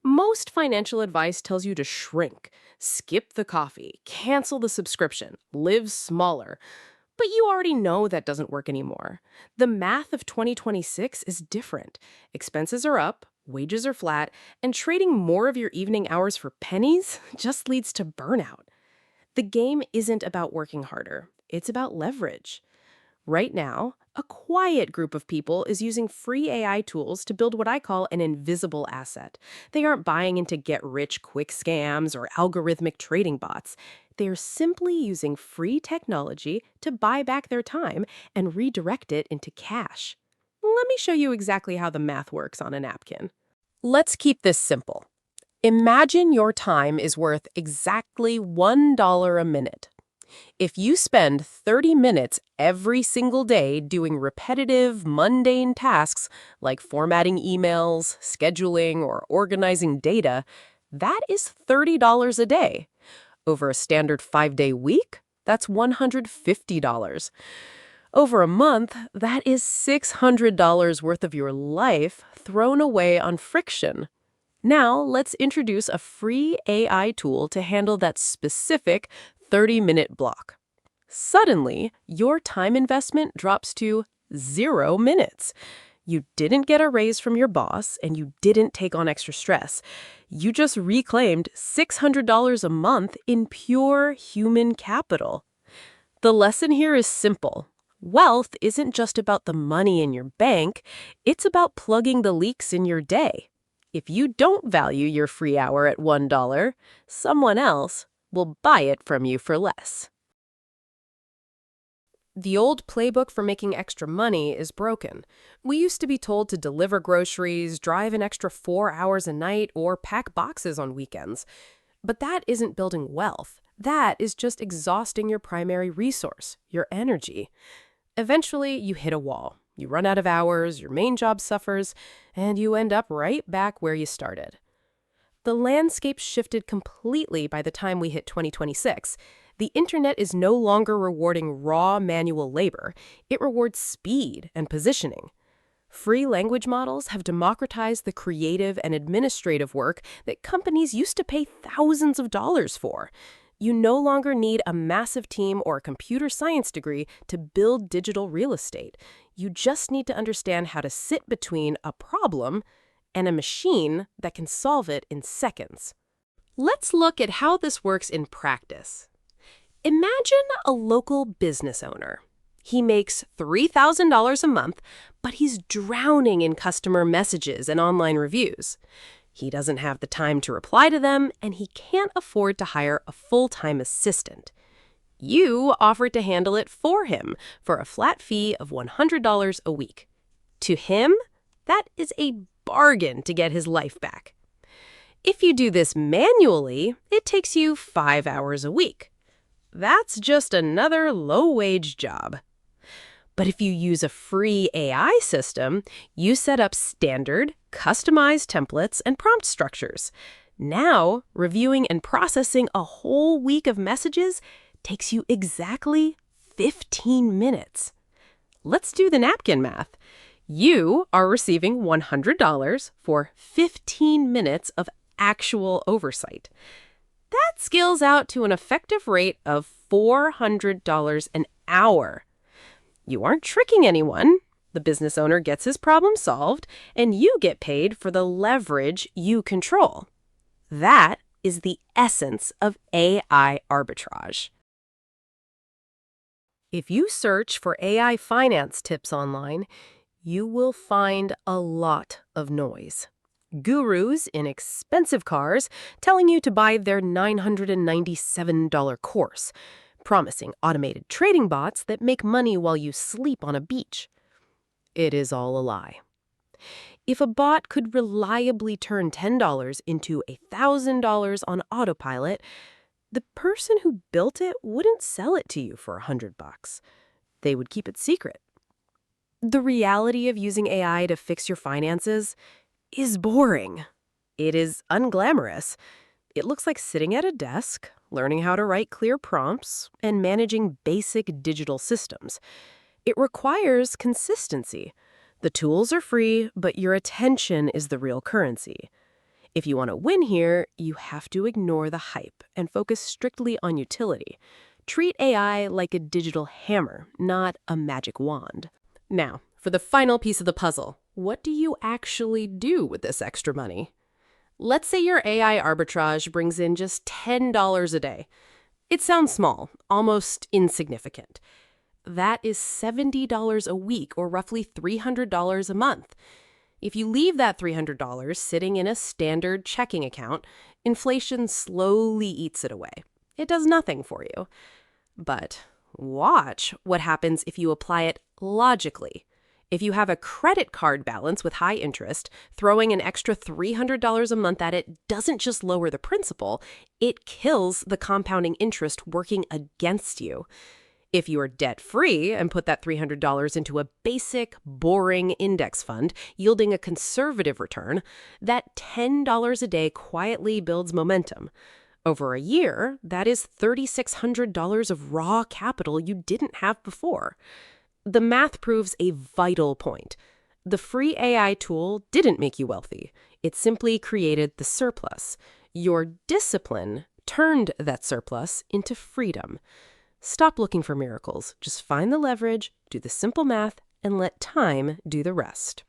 Most financial advice tells you to shrink, skip the coffee, cancel the subscription, live smaller. But you already know that doesn't work anymore. The math of 2026 is different. Expenses are up, wages are flat, and trading more of your evening hours for pennies just leads to burnout. The game isn't about working harder, it's about leverage. Right now, a quiet group of people is using free AI tools to build what I call an invisible asset. They aren't buying into get rich quick scams or algorithmic trading bots. They are simply using free technology to buy back their time and redirect it into cash. Let me show you exactly how the math works on a napkin. Let's keep this simple. Imagine your time is worth exactly $1 a minute. If you spend 30 minutes every single day doing repetitive, mundane tasks like formatting emails, scheduling, or organizing data, that is $30 a day. Over a standard 5-day week, that's $150. Over a month, that is $600 worth of your life thrown away on friction. Now, let's introduce a free AI tool to handle that specific 30-minute block. Suddenly, your time investment drops to 0 minutes. You didn't get a raise from your boss, and you didn't take on extra stress. You just reclaimed $600 a month in pure human capital. The lesson here is simple. Wealth isn't just about the money in your bank, it's about plugging the leaks in your day. If you don't value your free hour at $1, someone else will buy it from you for less. The old playbook for making extra money is broken. We used to be told to deliver groceries, drive an extra 4 hours a night, or pack boxes on weekends. But that isn't building wealth. That is just exhausting your primary resource, your energy. Eventually, you hit a wall. You run out of hours, your main job suffers, and you end up right back where you started. The landscape shifted completely by the time we hit 2026. The internet is no longer rewarding raw manual labor. It rewards speed and positioning. Free language models have democratized the creative and administrative work that companies used to pay thousands of dollars for. You no longer need a massive team or a computer science degree to build digital real estate. You just need to understand how to sit between a problem and a machine that can solve it in seconds. Let's look at how this works in practice. Imagine a local business owner. He makes $3,000 a month, but he's drowning in customer messages and online reviews. He doesn't have the time to reply to them, and he can't afford to hire a full-time assistant. You offered to handle it for him for a flat fee of $100 a week. To him, that is a bargain to get his life back. If you do this manually, it takes you 5 hours a week. That's just another low-wage job. But if you use a free AI system, you set up standard, customized templates and prompt structures. Now, reviewing and processing a whole week of messages takes you exactly 15 minutes. Let's do the napkin math. You are receiving $100 for 15 minutes of actual oversight. That scales out to an effective rate of $400 an hour. You aren't tricking anyone. The business owner gets his problem solved, and you get paid for the leverage you control. That is the essence of AI arbitrage. If you search for AI finance tips online, you will find a lot of noise. Gurus in expensive cars telling you to buy their $997 course, promising automated trading bots that make money while you sleep on a beach. It is all a lie. If a bot could reliably turn $10 into $1,000 on autopilot, the person who built it wouldn't sell it to you for $100. They would keep it secret. The reality of using AI to fix your finances is boring. It is unglamorous. It looks like sitting at a desk, learning how to write clear prompts, and managing basic digital systems. It requires consistency. The tools are free, but your attention is the real currency. If you want to win here, you have to ignore the hype and focus strictly on utility. Treat AI like a digital hammer, not a magic wand. Now, for the final piece of the puzzle, what do you actually do with this extra money? Let's say your AI arbitrage brings in just $10 a day. It sounds small, almost insignificant. That is $70 a week, or roughly $300 a month. If you leave that $300 sitting in a standard checking account, inflation slowly eats it away. It does nothing for you. But watch what happens if you apply it logically. If you have a credit card balance with high interest, throwing an extra $300 a month at it doesn't just lower the principal, it kills the compounding interest working against you. If you are debt-free and put that $300 into a basic, boring index fund, yielding a conservative return, that $10 a day quietly builds momentum. Over a year, that is $3,600 of raw capital you didn't have before. The math proves a vital point. The free AI tool didn't make you wealthy. It simply created the surplus. Your discipline turned that surplus into freedom. Stop looking for miracles. Just find the leverage, do the simple math, and let time do the rest.